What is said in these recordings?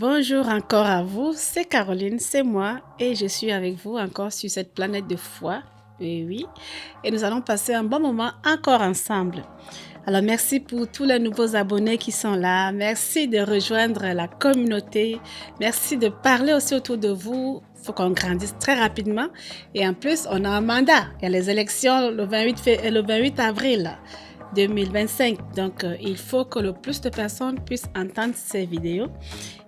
Bonjour encore à vous, c'est Caroline, c'est moi et je suis avec vous encore sur cette planète de foi. Oui, et nous allons passer un bon moment encore ensemble. Alors merci pour tous les nouveaux abonnés qui sont là, merci de rejoindre la communauté, merci de parler aussi autour de vous. Il faut qu'on grandisse très rapidement et en plus on a un mandat. Il y a les élections le 28 avril 2025. Donc il faut que le plus de personnes puissent entendre ces vidéos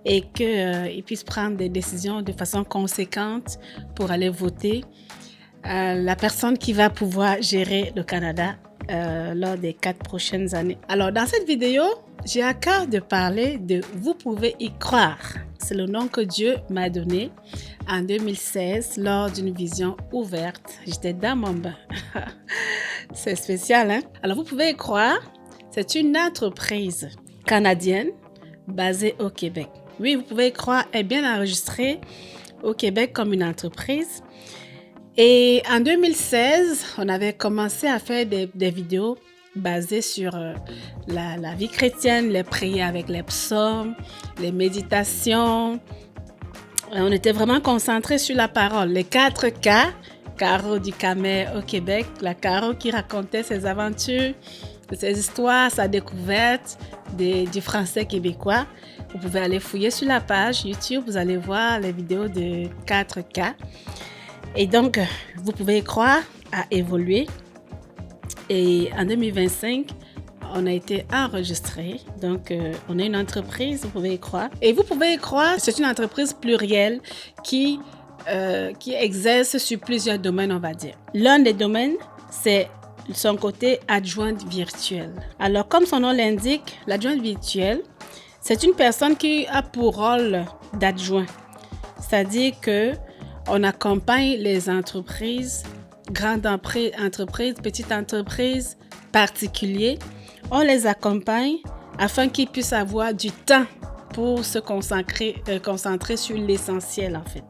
et qu'ils puissent prendre des décisions de façon conséquente pour aller voter la personne qui va pouvoir gérer le Canada lors des 4 prochaines années. Alors, dans cette vidéo, j'ai à cœur de parler de « Vous pouvez y croire ». C'est le nom que Dieu m'a donné en 2016 lors d'une vision ouverte. J'étais dans mon bain. C'est spécial, hein? Alors, vous pouvez y croire, c'est une entreprise canadienne basée au Québec. Oui, vous pouvez y croire, est bien enregistrée au Québec comme une entreprise. Et en 2016, on avait commencé à faire des vidéos basées sur la vie chrétienne, les prières avec les psaumes, les méditations. On était vraiment concentrés sur la parole. Les 4 K, Caro du Camet au Québec, la Caro qui racontait ses aventures, ses histoires, sa découverte du français québécois. Vous pouvez aller fouiller sur la page YouTube, vous allez voir les vidéos de 4 K. Et donc, vous pouvez y croire à évoluer. Et en 2025, on a été enregistré. Donc, on est une entreprise, vous pouvez y croire. Et vous pouvez y croire, c'est une entreprise plurielle qui exerce sur plusieurs domaines, on va dire. L'un des domaines, c'est son côté adjointe virtuelle. Alors, comme son nom l'indique, l'adjointe virtuelle, c'est une personne qui a pour rôle d'adjoint. C'est-à-dire que on accompagne les entreprises, grandes entreprises, petites entreprises, particuliers. On les accompagne afin qu'ils puissent avoir du temps pour se concentrer sur l'essentiel en fait.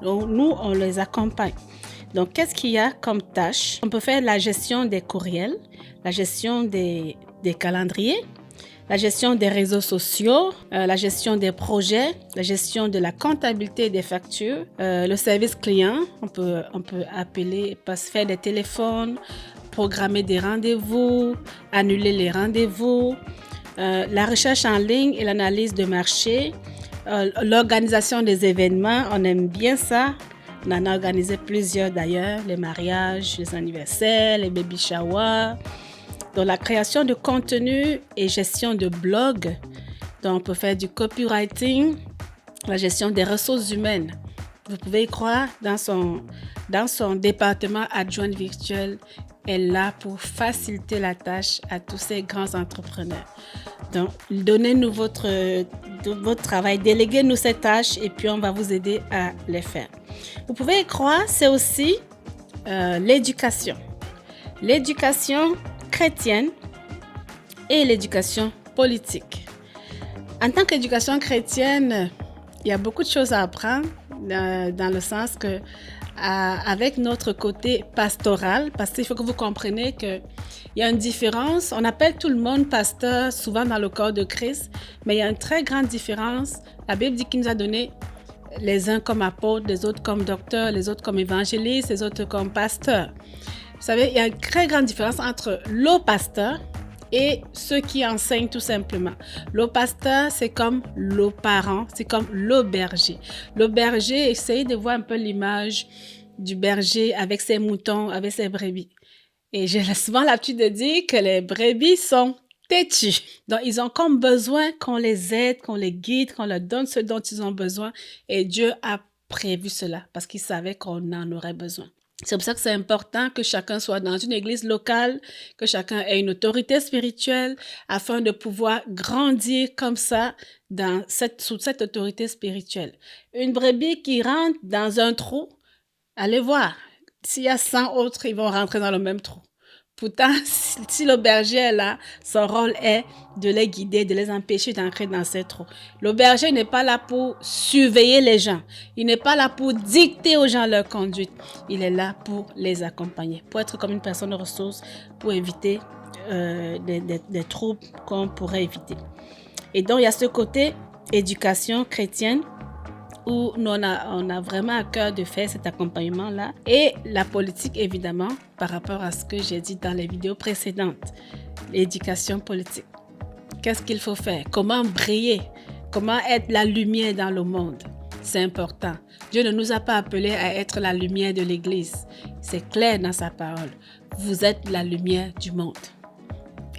Donc nous, on les accompagne. Donc qu'est-ce qu'il y a comme tâche? On peut faire la gestion des courriels, la gestion des calendriers, la gestion des réseaux sociaux, la gestion des projets, la gestion de la comptabilité des factures, le service client, on peut appeler, faire des téléphones, programmer des rendez-vous, annuler les rendez-vous, la recherche en ligne et l'analyse de marché, l'organisation des événements, on aime bien ça. On en a organisé plusieurs d'ailleurs, les mariages, les anniversaires, les baby showers. Donc, la création de contenu et gestion de blogs. Donc, on peut faire du copywriting, la gestion des ressources humaines. Vous pouvez y croire, dans son département adjoint virtuel, elle est là pour faciliter la tâche à tous ces grands entrepreneurs. Donc, donnez-nous votre travail, déléguez-nous ces tâches et puis on va vous aider à les faire. Vous pouvez y croire, c'est aussi l'éducation. L'éducation chrétienne et l'éducation politique. En tant qu'éducation chrétienne, il y a beaucoup de choses à apprendre dans le sens que avec notre côté pastoral, parce qu'il faut que vous compreniez qu'il y a une différence. On appelle tout le monde pasteur souvent dans le corps de Christ, mais il y a une très grande différence. La Bible dit qu'il nous a donné les uns comme apôtres, les autres comme docteurs, les autres comme évangélistes, les autres comme pasteurs. Vous savez, il y a une très grande différence entre le pasteur et ceux qui enseignent tout simplement. Le pasteur, c'est comme le parent, c'est comme le berger. Le berger, essayez de voir un peu l'image du berger avec ses moutons, avec ses brebis. Et j'ai souvent l'habitude de dire que les brebis sont têtus. Donc, ils ont comme besoin qu'on les aide, qu'on les guide, qu'on leur donne ce dont ils ont besoin. Et Dieu a prévu cela parce qu'il savait qu'on en aurait besoin. C'est pour ça que c'est important que chacun soit dans une église locale, que chacun ait une autorité spirituelle afin de pouvoir grandir comme ça sous cette autorité spirituelle. Une brebis qui rentre dans un trou, allez voir, s'il y a 100 autres, ils vont rentrer dans le même trou. Pourtant, si le berger est là, son rôle est de les guider, de les empêcher d'entrer dans ces trous. Le berger n'est pas là pour surveiller les gens. Il n'est pas là pour dicter aux gens leur conduite. Il est là pour les accompagner, pour être comme une personne de ressources, pour éviter des troubles qu'on pourrait éviter. Et donc, il y a ce côté éducation chrétienne, où nous, on a vraiment à cœur de faire cet accompagnement-là. Et la politique, évidemment, par rapport à ce que j'ai dit dans les vidéos précédentes. L'éducation politique. Qu'est-ce qu'il faut faire? Comment briller? Comment être la lumière dans le monde? C'est important. Dieu ne nous a pas appelés à être la lumière de l'Église. C'est clair dans sa parole. Vous êtes la lumière du monde.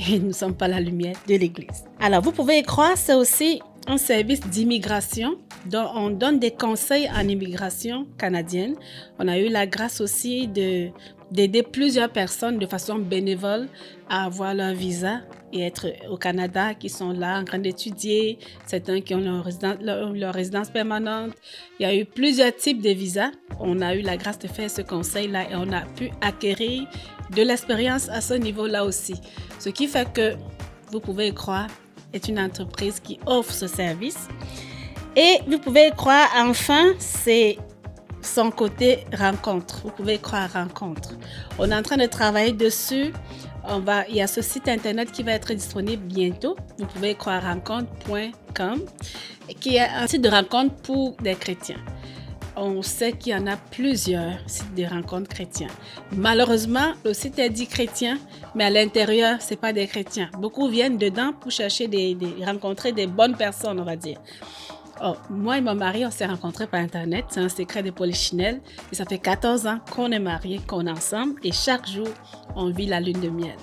Et nous ne sommes pas la lumière de l'Église. Alors, vous pouvez y croire, c'est aussi un service d'immigration dont on donne des conseils en immigration canadienne. On a eu la grâce aussi d'aider plusieurs personnes de façon bénévole à avoir leur visa et être au Canada, qui sont là en train d'étudier, certains qui ont leur résidence permanente. Il y a eu plusieurs types de visas. On a eu la grâce de faire ce conseil-là et on a pu acquérir de l'expérience à ce niveau-là aussi. Ce qui fait que, vous pouvez y croire, est une entreprise qui offre ce service. Et vous pouvez y croire, enfin, c'est son côté rencontre. Vous pouvez y croire rencontre. On est en train de travailler dessus. Il y a ce site internet qui va être disponible bientôt. Vous pouvez y croire rencontre.com, qui est un site de rencontre pour des chrétiens. On sait qu'il y en a plusieurs sites de rencontres chrétiens. Malheureusement, le site est dit chrétien, mais à l'intérieur, ce n'est pas des chrétiens. Beaucoup viennent dedans pour chercher rencontrer des bonnes personnes, on va dire. Oh, moi et mon mari, on s'est rencontrés par Internet. C'est un secret de Polichinelle. Et ça fait 14 ans qu'on est mariés, qu'on est ensemble. Et chaque jour, on vit la lune de miel.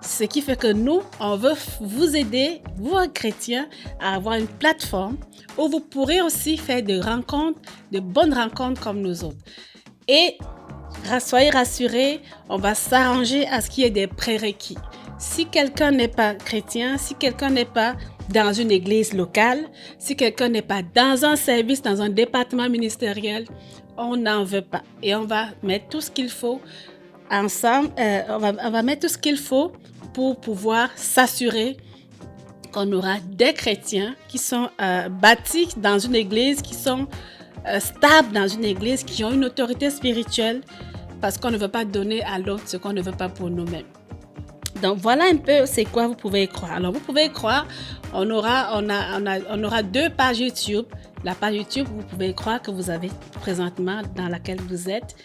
Ce qui fait que nous, on veut vous aider, vous chrétiens, à avoir une plateforme où vous pourrez aussi faire des rencontres, de bonnes rencontres comme nous autres. Et soyez rassurés, on va s'arranger à ce qu'il y ait des prérequis. Si quelqu'un n'est pas chrétien, si quelqu'un n'est pas dans une église locale, si quelqu'un n'est pas dans un service, dans un département ministériel, on n'en veut pas. Et on va mettre tout ce qu'il faut ensemble, on va mettre tout ce qu'il faut pour pouvoir s'assurer qu'on aura des chrétiens qui sont bâtis dans une église, qui sont stables dans une église, qui ont une autorité spirituelle, parce qu'on ne veut pas donner à l'autre ce qu'on ne veut pas pour nous-mêmes. Donc voilà un peu c'est quoi vous pouvez y croire. Alors vous pouvez y croire, on aura 2 pages YouTube. La page YouTube, vous pouvez y croire que vous avez présentement dans laquelle vous êtes.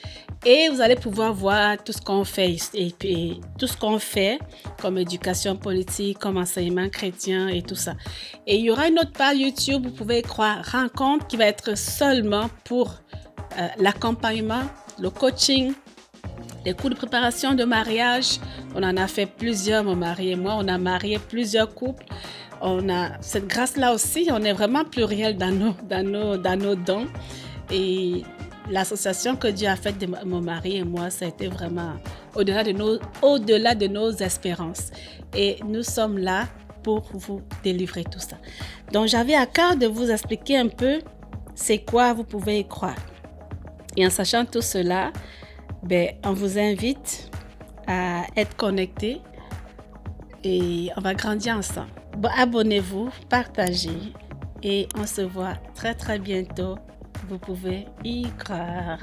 Et vous allez pouvoir voir tout ce qu'on fait et puis tout ce qu'on fait comme éducation politique, comme enseignement chrétien et tout ça. Et il y aura une autre page YouTube, vous pouvez y croire, rencontre, qui va être seulement pour l'accompagnement, le coaching, les cours de préparation de mariage. On en a fait plusieurs, mon mari et moi. On a marié plusieurs couples. On a cette grâce-là aussi. On est vraiment pluriel dans nos dons. Et l'association que Dieu a faite de mon mari et moi, ça a été vraiment au-delà de nos espérances. Et nous sommes là pour vous délivrer tout ça. Donc, j'avais à cœur de vous expliquer un peu c'est quoi vous pouvez y croire. Et en sachant tout cela, on vous invite à être connectés et on va grandir ensemble. Abonnez-vous, partagez et on se voit très très bientôt. Vous pouvez y croire.